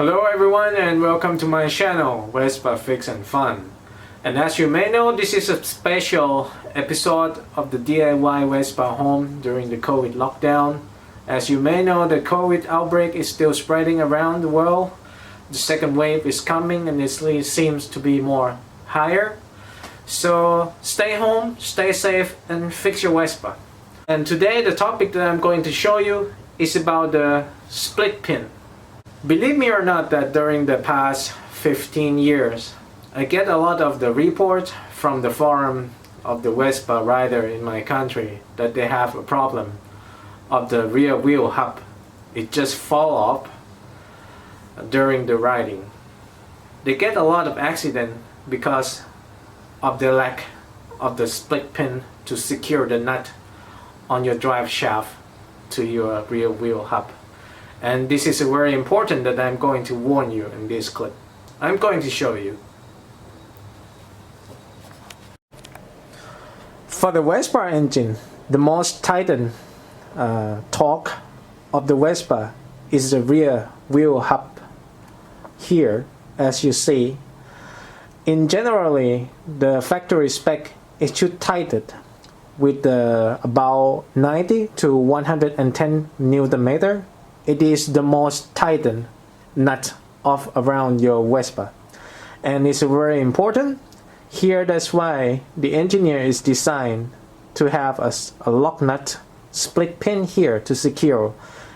Hello everyone and welcome to my channel, Vespa Fix and Fun. And as you may know, this is a special episode of the DIY Vespa home during the COVID lockdown. As you may know, the COVID outbreak is still spreading around the world. The second wave is coming and it seems to be more higher. So stay home, stay safe and fix your Vespa. And today the topic that I'm going to show you is about the split pin. Believe me or not that during the past 15 years, I get a lot of the reports from the forum of the Vespa rider in my country that they have a problem of the rear wheel hub. It just fall off during the riding. They get a lot of accident because of the lack of the split pin to secure the nut on your drive shaft to your rear wheel hub. And this is very important that I'm going to warn you in this clip. I'm going to show you. For the Vespa engine, the most tightened torque of the Vespa is the rear wheel hub. Here, as you see, in generally the factory spec it should tighten with about 90 to 110 Newton meter. It is the most tightened nut of around your Vespa, and it's very important. Here, that's why the engineer is designed to have a lock nut split pin here to secure.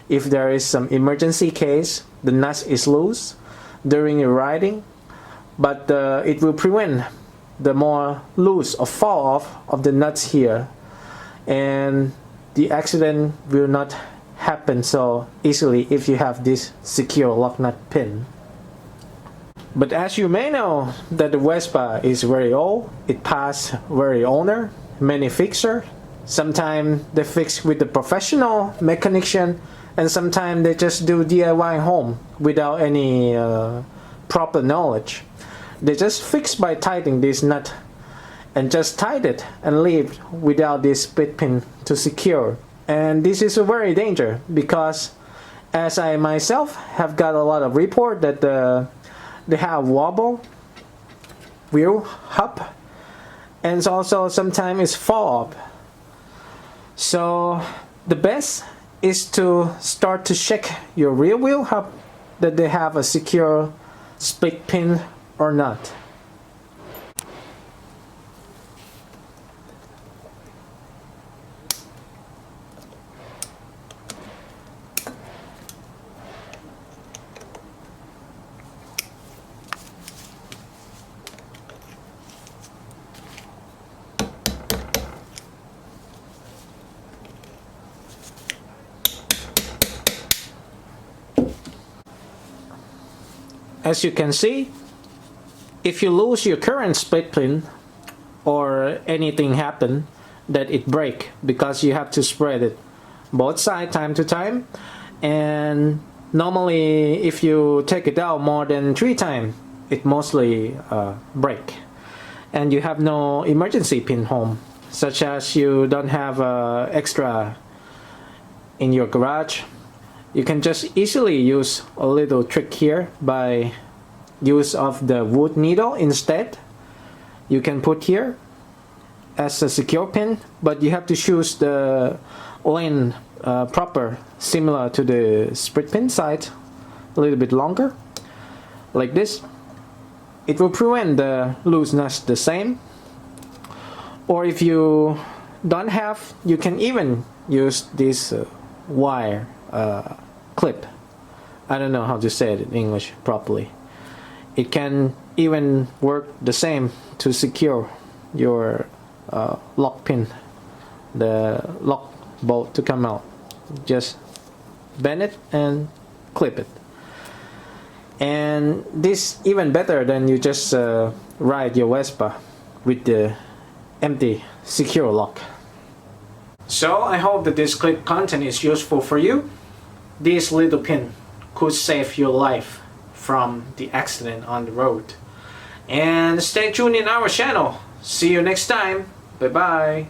If there is some emergency case, the nut is loose during your riding, but it will prevent the more loose or fall off of the nuts here, and the accident will not happen so easily if you have this secure lock nut pin. But as you may know that the Vespa is very old, it passed very owner, many fixer. Sometimes they fix with the professional mechanician, and sometimes they just do DIY home without any proper knowledge. They just fix by tightening this nut and just tighten it and leave without this split pin to secure. And this is a very danger because as I myself have got a lot of report that they have wobble wheel hub, and also sometimes it's fall off. So the best is to start to check your rear wheel hub that they have a secure split pin or not. As you can see, if you lose your current split pin or anything happen that it break, because you have to spread it both sides time to time, and normally if you take it out more than 3 times it mostly break, and you have no emergency pin home, such as you don't have extra in your garage. You can just easily use a little trick here by use of the wood needle instead. You can put here as a secure pin, but you have to choose the length proper, similar to the split pin side, a little bit longer, like this. It will prevent the looseness the same. Or if you don't have, you can even use this wire clip. I don't know how to say it in English properly. It can even work the same to secure your lock pin, the lock bolt to come out. Just bend it and clip it. And this even better than you just ride your Vespa with the empty secure lock. So I hope that this clip content is useful for you. This little pin could save your life from the accident on the road. And stay tuned in our channel. See you next time. Bye bye.